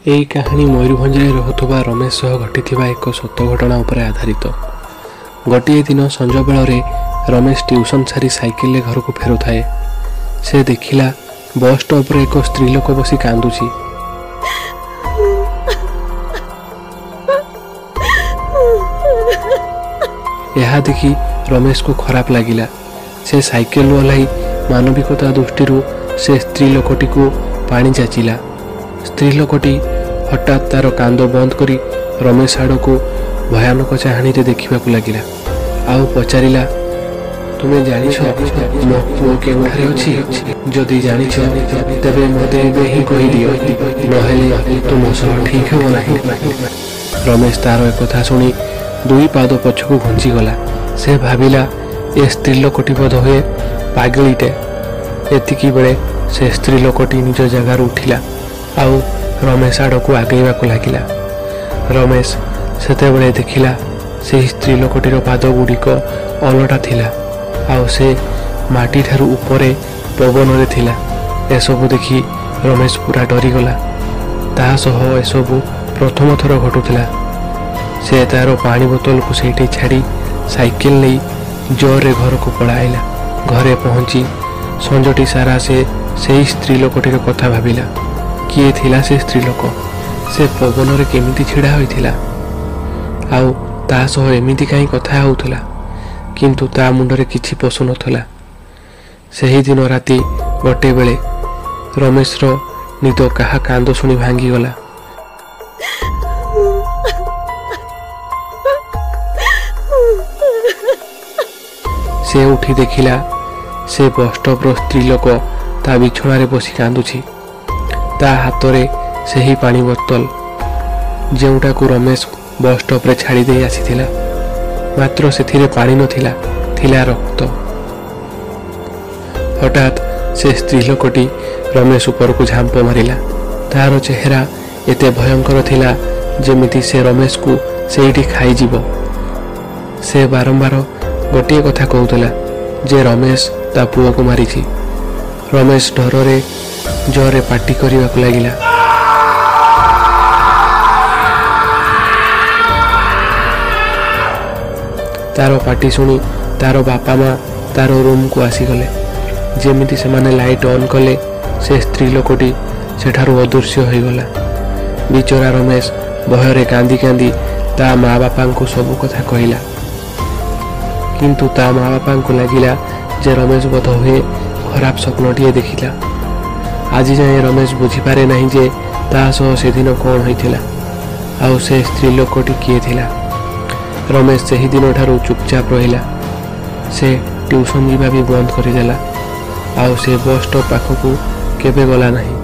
यही कहानी मयूरभंज रहुवा रमेश सह घटी एक सत्य घटना उपर आधारित। गोटे दिन संज बेल रमेश ट्यूशन सारी साइकेल घर को फेरु थाए। से देखिला बस स्टॉप रे एक स्त्री लोक बसी कांदुची। यह देखि रमेश को खराब लगिला। से साइकेल ओह्लाई मानविकता दृष्टि से स्त्री लोकटी को पानी जाचिला। स्त्री लोकटी हठात तार कांद बंद करी रमेश आड़ को भयानक चाहाणी देखा लगिला। आउ पचारिला, तुम्हें जानिछ मो पुओ केउठारे अछि? जदि जानिछ तेबे मते एबे ही कहि दियो, नहेले तुम सह ठीक हो नाही। रमेश तार एक कथा सुनी दुई पाद पछकु घुंची गला। से भाविला ए स्त्री लोकटी बोध हुए पागलीटे। एतिकी बेले से स्त्री लोकटी निज जगार उठिला आउ रमेश आड़ को आगेवा लगिला। रमेश सेतेबेले देखिला से स्त्री लोकटीर पाद गुड़िक अलटा थिला आउ से माटी ठारू उपरे पवन रे थिला। एसबु देखि रमेश पूरा डरीगला। ता सह एसबु प्रथम थर घटुला। से तार पानी बोतल को सेठी छाड़ी साइकेल नहीं जोरे घर को पलाइला। घरे पहुंची संजटी सारा से स्त्री लोकटीर कथा भाविला। किए थिला से स्त्री लोक? से पवन रे केमिति छिड़ा होइथिला आउ ता सह एमिति काई कथा होउथला? किंतु ता मुंडरे किछि पसु नथला। सेही दिन राति गोटे बेले रमेश रो निद काहा कांद सुनी भांगी गला। से उठी देखिला से बस स्टॉप रो स्त्री लोक ता बिछणारे बसी कांदुछि। ता हाथ रे सेही पानी बोतल जेउटा को रमेश बस स्टॉप रे छाड़ी दे आसीथिला। मात्र सेथिरे पानी नथिला, थिला रक्त। हठात से स्त्री लोकटी रमेश ऊपर को झांप मारिला। तार चेहरा एते भयंकर थिला जेमिति से रमेश को सेठी खाई जीवो। से बारंबार गोटे कथा कहूला जे रमेश ता पुओ को मारिछि। रमेश डर जोरे पार्टी करने को लगिला। तार पार्टी शुणी तार बापा माँ तार रूम को आसीगले। जेमिति से माने लाइट ऑन कले से स्त्री लोकटी सेठारु अदृश्य हो गला। बिचरा रमेश भୟରେ कांदी कांदी ता माँ बापा को सब कथा कहला। किंतु ता माँ बापा को लगिला जे रमेश बोध हुए खराब स्वप्नटीए देखिला। आज जाए रमेश बुझीपारे नहीं जे ता सह से दिन कौन होइथिला आउ से स्त्री लोकटी किए थिला। रमेश से ही दिन ठारू चुपचाप रहिला। से ट्यूशन जीवा भी बंद करदेला आउ से बस स्टॉप पाखकू केबे गला नहीं।